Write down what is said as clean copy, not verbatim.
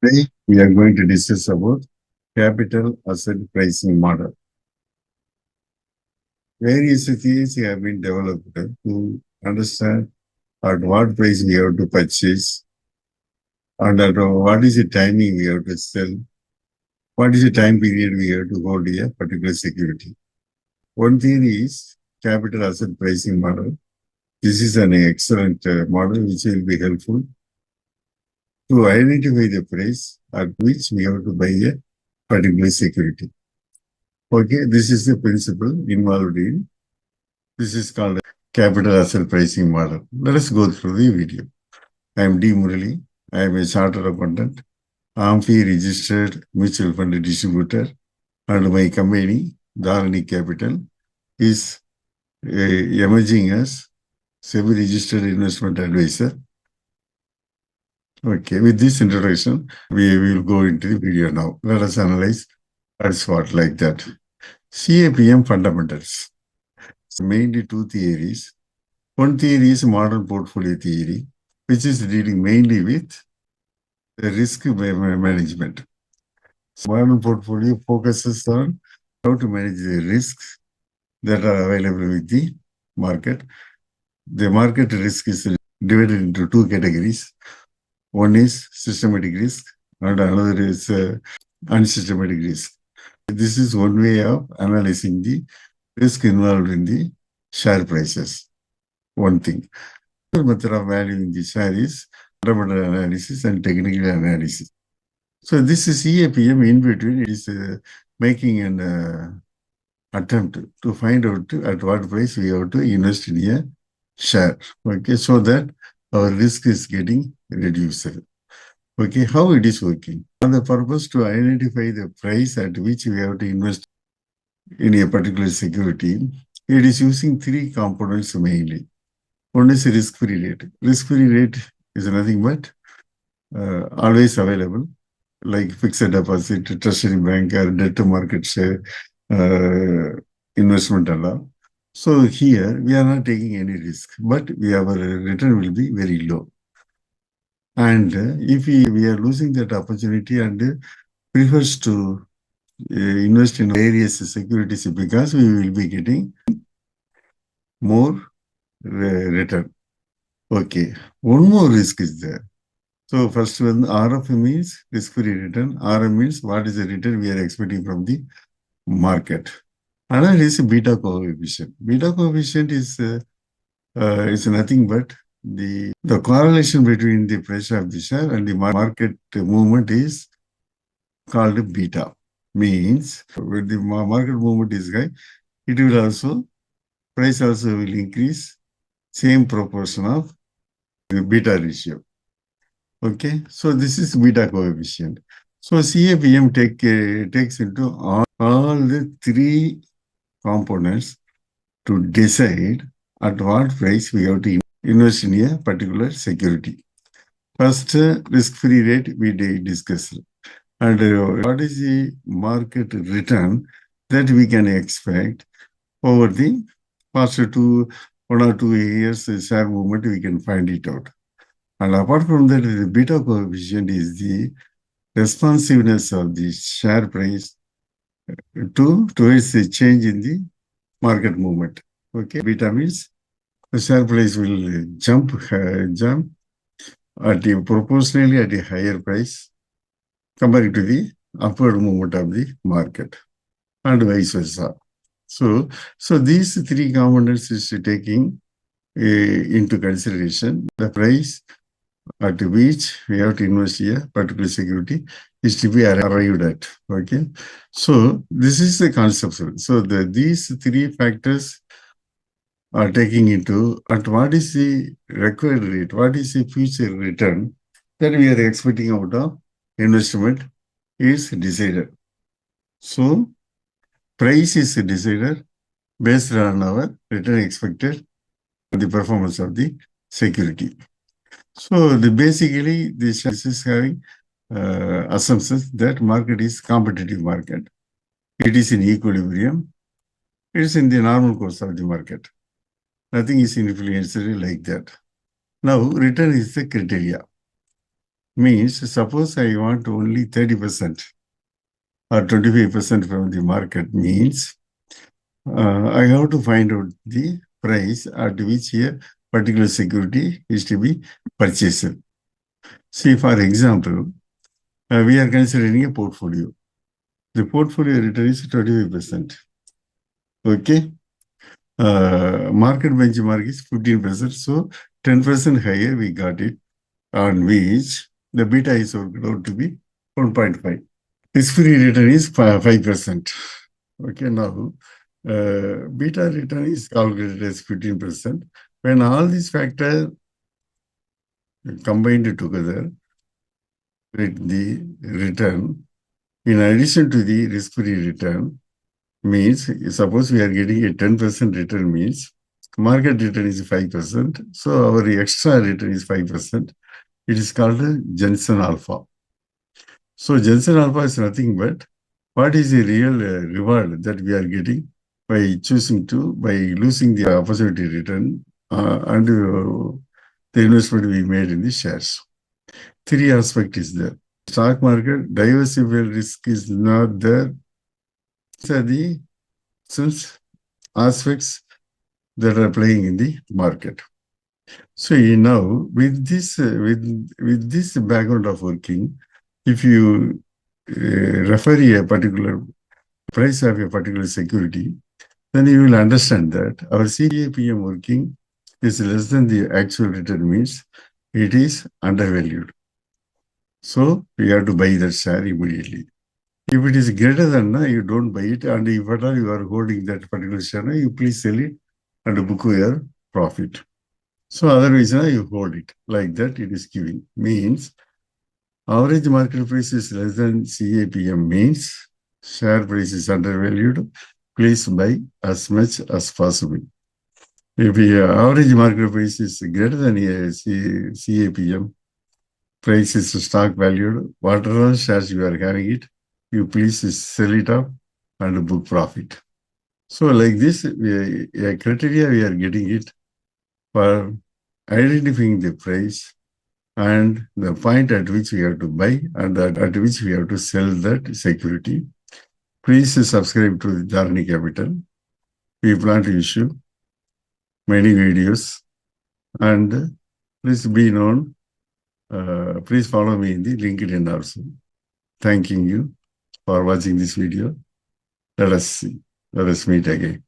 Today, we are going to discuss about capital asset pricing model. Various theories have been developed to understand at what price we have to purchase and at what is the timing we have to sell, what is the time period we have to hold a particular security. One theory is capital asset pricing model. This is an excellent model which will be helpful to identify the price at which we have to buy a particular security. Okay, this is the principle involved in. This is called capital asset pricing model. Let us go through the video. I am D. Murali. I am a chartered accountant, AMFI registered mutual fund distributor, and my company, Dharani Capital, is emerging as semi-registered investment advisor. Okay, with this introduction, we will go into the video now. Let us analyze that's what like that. CAPM fundamentals. So mainly two theories. One theory is modern portfolio theory, which is dealing mainly with the risk management. So modern portfolio focuses on how to manage the risks that are available with the market. The market risk is divided into two categories. One is systematic risk and another is unsystematic risk. This is one way of analyzing the risk involved in the share prices. One thing. The method of valuing the share is fundamental analysis and technical analysis. So this is CAPM in between. It is making an attempt to find out at what price we have to invest in a share. Okay, so that our risk is getting reduced. Okay, how it is working? For the purpose to identify the price at which we have to invest in a particular security, it is using three components mainly. One is risk-free rate. Risk-free rate is nothing but always available, like fixed deposit, treasury bank, or debt market share, investment and all. So here we are not taking any risk, but our return will be very low. And if we are losing that opportunity and prefers to invest in various securities because we will be getting more return. Okay, one more risk is there. So first one, RF means risk-free return. RM means what is the return we are expecting from the market. Another is beta coefficient. Beta coefficient is nothing but the correlation between the price of the share and the market movement is called beta. Means when the market movement is high, it will also, price also will increase, same proportion of the beta ratio. Okay, so this is beta coefficient. So CAPM takes into all the three components to decide at what price we have to invest in a particular security. First, risk-free rate we discussed. And what is the market return that we can expect over the past 1 or 2 years share movement, we can find it out. And apart from that, the beta coefficient is the responsiveness of the share price towards the change in the market movement. Okay, beta means the share price will jump proportionally at a higher price compared to the upward movement of the market and vice versa. So these three components is taking into consideration the price at which we have to invest a particular security is to be arrived at. Okay, so this is the concept. So these three factors are taking into at what is the required rate, what is the future return that we are expecting out of investment is decided. So price is decided based on our return expected and the performance of the security. So basically this is having assumptions that market is competitive market. It is in equilibrium. It is in the normal course of the market. Nothing is influenced like that. Now return is the criteria. Means suppose I want only 30% or 25% from the market means I have to find out the price at which a particular security is to be purchased. See, for example, we are considering a portfolio. The portfolio return is 25%. Okay. Market benchmark is 15%. So 10% higher we got it, on which the beta is worked out to be 1.5. Risk-free return is 5%. Okay, now beta return is calculated as 15%. When all these factors combined together with the return, in addition to the risk-free return, means suppose we are getting a 10% return means market return is 5%. So our extra return is 5%. It is called Jensen alpha. So Jensen alpha is nothing but what is the real reward that we are getting by losing the opportunity return and the investment we made in the shares. Three aspects is there. Stock market, diversified risk is not there. These are the aspects that are playing in the market. So now with this background of working, if you refer a particular price of a particular security, then you will understand that our CAPM working is less than the actual return means it is undervalued. So we have to buy that share immediately. If it is greater than, you don't buy it, and if at all you are holding that particular share, you please sell it and book your profit. So otherwise, you hold it. Like that, it is giving. Means average market price is less than CAPM means share price is undervalued. Please buy as much as possible. If the average market price is greater than CAPM, price is stock valued, whatever shares you are having it, you please sell it up and book profit. So like this, a criteria we are getting it for identifying the price and the point at which we have to buy and at which we have to sell that security. Please subscribe to Dharani Capital. We plan to issue many videos and please be known. Please follow me in the LinkedIn also. Thanking you for watching this video. Let us meet again.